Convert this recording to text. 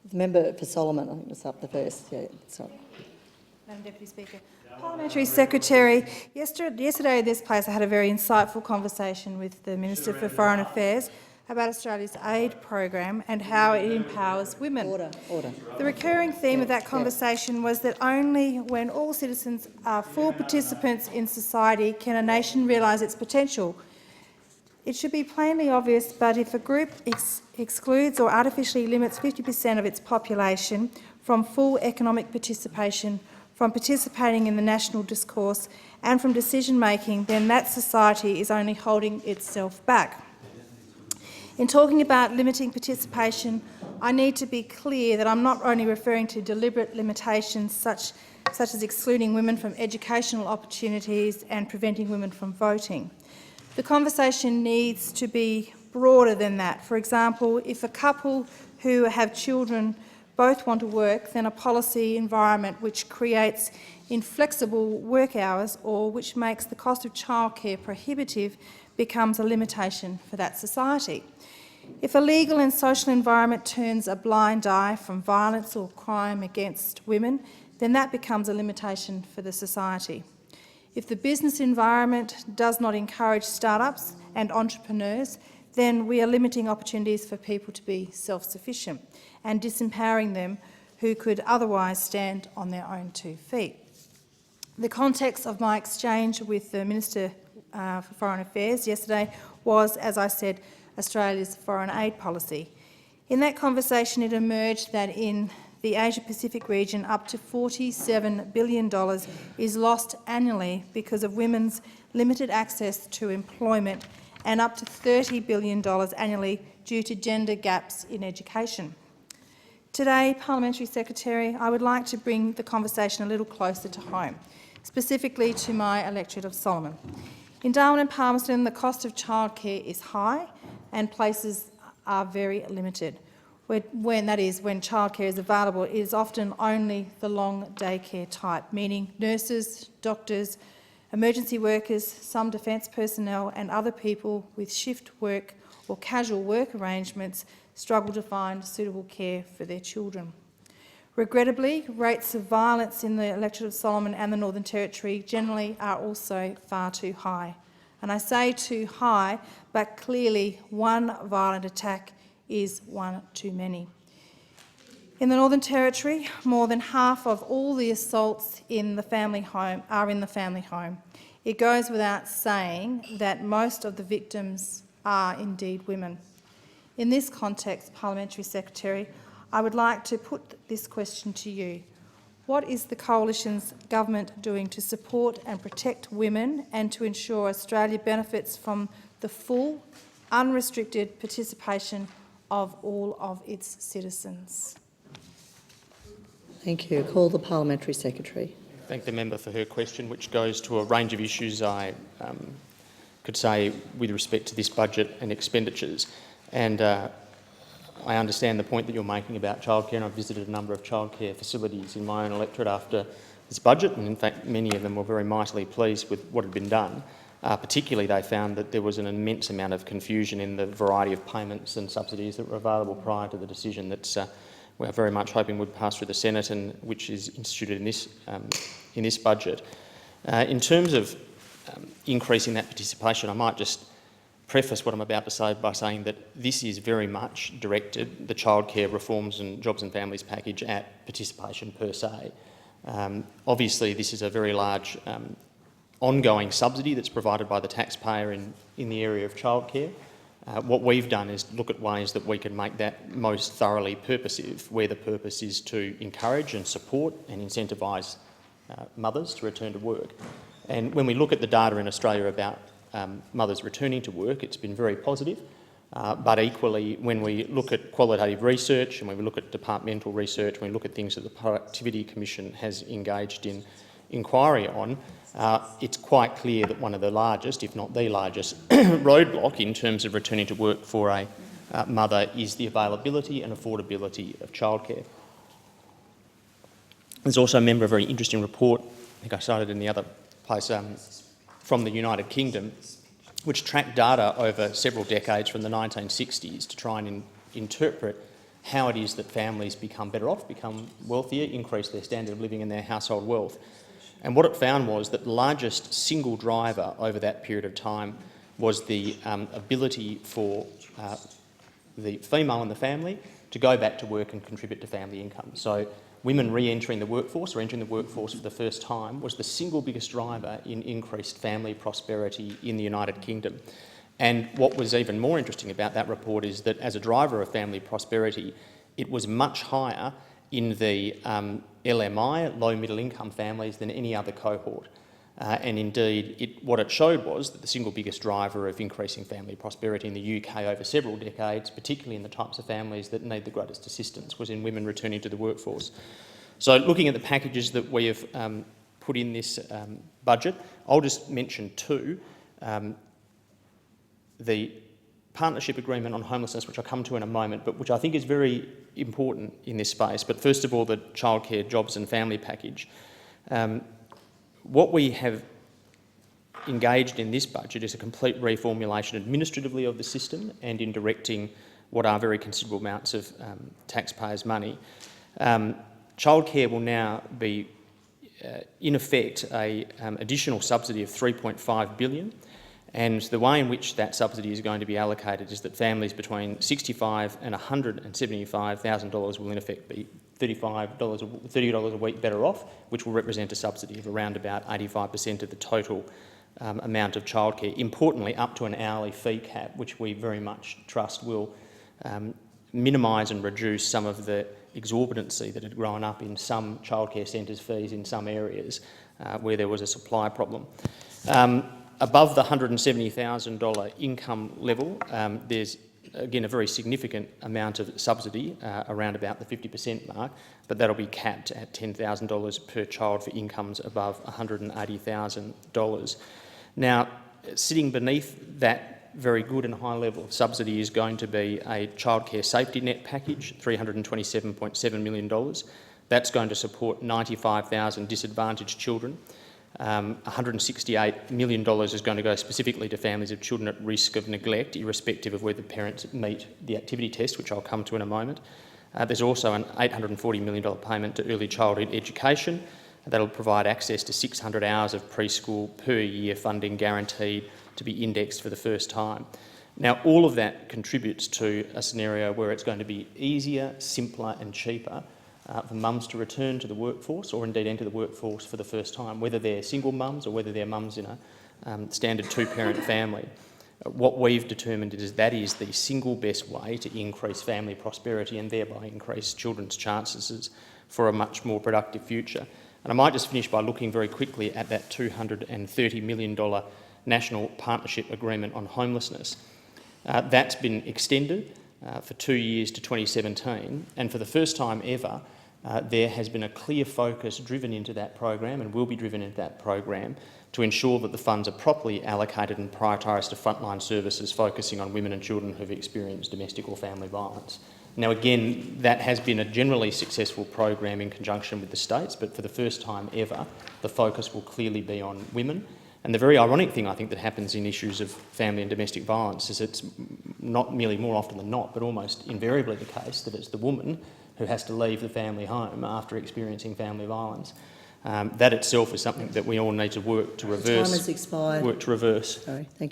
The member for Solomon, I think, was up the first. Yeah, sorry. Madam Deputy Speaker. Parliamentary Secretary, yesterday at this place I had a very insightful conversation with the Minister for Foreign Affairs about Australia's aid program and how it empowers women. Order. The recurring theme of that conversation was that only when all citizens are full participants in society can a nation realise its potential. It should be plainly obvious, but if a group excludes or artificially limits 50% of its population from full economic participation, from participating in the national discourse and from decision-making, then that society is only holding itself back. In talking about limiting participation, I need to be clear that I'm not only referring to deliberate limitations such as excluding women from educational opportunities and preventing women from voting. The conversation needs to be broader than that. For example, if a couple who have children both want to work, then a policy environment which creates inflexible work hours or which makes the cost of childcare prohibitive becomes a limitation for that society. If a legal and social environment turns a blind eye from violence or crime against women, then that becomes a limitation for the society. If the business environment does not encourage start-ups and entrepreneurs, then we are limiting opportunities for people to be self-sufficient and disempowering them who could otherwise stand on their own 2 feet. The context of my exchange with the Minister for Foreign Affairs yesterday was, as I said, Australia's foreign aid policy. In that conversation it emerged that in the Asia-Pacific region up to $47 billion is lost annually because of women's limited access to employment and up to $30 billion annually due to gender gaps in education. Today, Parliamentary Secretary, I would like to bring the conversation a little closer to home, specifically to my electorate of Solomon. In Darwin and Palmerston, the cost of childcare is high and places are very limited. When childcare is available, it is often only the long daycare type, meaning nurses, doctors, emergency workers, some defence personnel and other people with shift work or casual work arrangements struggle to find suitable care for their children. Regrettably, rates of violence in the electorate of Solomon and the Northern Territory generally are also far too high. And I say too high, but clearly one violent attack is one too many. In the Northern Territory, more than half of all the assaults in the family home are in the family home. It goes without saying that most of the victims are indeed women. In this context, Parliamentary Secretary, I would like to put this question to you. What is the Coalition's government doing to support and protect women and to ensure Australia benefits from the full, unrestricted participation of all of its citizens? Thank you. Call the Parliamentary Secretary. Thank the member for her question, which goes to a range of issues I could say with respect to this budget and expenditures. And I understand the point that you're making about childcare, and I've visited a number of childcare facilities in my own electorate after this budget, and in fact many of them were very mightily pleased with what had been done. Particularly they found that there was an immense amount of confusion in the variety of payments and subsidies that were available prior to the decision that we're very much hoping would pass through the Senate and which is instituted in this budget. In terms of increasing that participation, I might just preface what I'm about to say by saying that this is very much directed, the childcare reforms and jobs and families package, at participation per se. Obviously this is a very large ongoing subsidy that's provided by the taxpayer in the area of childcare. What we've done is look at ways that we can make that most thoroughly purposive, where the purpose is to encourage and support and incentivise mothers to return to work. And when we look at the data in Australia about mothers returning to work, it's been very positive. But equally, when we look at qualitative research and when we look at departmental research, when we look at things that the Productivity Commission has engaged in inquiry on, it's quite clear that one of the largest, if not the largest, roadblock in terms of returning to work for a mother is the availability and affordability of childcare. There's also a member of a very interesting report, I think I cited in the other place, from the United Kingdom, which tracked data over several decades from the 1960s to try and interpret how it is that families become better off, become wealthier, increase their standard of living and their household wealth. And what it found was that the largest single driver over that period of time was the ability for the female in the family to go back to work and contribute to family income. So women re-entering the workforce or entering the workforce for the first time was the single biggest driver in increased family prosperity in the United Kingdom. And what was even more interesting about that report is that as a driver of family prosperity, it was much higher in the LMI, low middle income families, than any other cohort. And indeed, what it showed was that the single biggest driver of increasing family prosperity in the UK over several decades, particularly in the types of families that need the greatest assistance, was in women returning to the workforce. So looking at the packages that we have put in this budget, I'll just mention two. The partnership agreement on homelessness, which I'll come to in a moment, but which I think is very important in this space. But first of all, the childcare, jobs and family package. What we have engaged in this budget is a complete reformulation administratively of the system and in directing what are very considerable amounts of taxpayers' money. Childcare will now be, in effect, an additional subsidy of $3.5 billion. And the way in which that subsidy is going to be allocated is that families between $65,000 and $175,000 will in effect be $30 a week better off, which will represent a subsidy of around about 85% of the total amount of childcare. Importantly, up to an hourly fee cap, which we very much trust will minimise and reduce some of the exorbitancy that had grown up in some childcare centres' fees in some areas where there was a supply problem. Above the $170,000 income level, there's again a very significant amount of subsidy, around about the 50% mark, but that'll be capped at $10,000 per child for incomes above $180,000. Now, sitting beneath that very good and high level of subsidy is going to be a childcare safety net package, $327.7 million. That's going to support 95,000 disadvantaged children. $168 million is going to go specifically to families of children at risk of neglect, irrespective of whether parents meet the activity test, which I'll come to in a moment. There's also an $840 million payment to early childhood education. That'll provide access to 600 hours of preschool per year funding guaranteed to be indexed for the first time. Now, all of that contributes to a scenario where it's going to be easier, simpler and cheaper for mums to return to the workforce or indeed enter the workforce for the first time, whether they're single mums or whether they're mums in a standard two-parent family. What we've determined is that is the single best way to increase family prosperity and thereby increase children's chances for a much more productive future. And I might just finish by looking very quickly at that $230 million National Partnership Agreement on Homelessness. That's been extended for 2 years to 2017, and for the first time ever, there has been a clear focus driven into that program and will be driven into that program to ensure that the funds are properly allocated and prioritised to frontline services focusing on women and children who've experienced domestic or family violence. Now again, that has been a generally successful program in conjunction with the states, but for the first time ever, the focus will clearly be on women. And the very ironic thing I think that happens in issues of family and domestic violence is it's not merely more often than not, but almost invariably the case that it's the woman who has to leave the family home after experiencing family violence. That itself is something that we all need to work to reverse. Time has expired. Work to reverse. Sorry, thank you.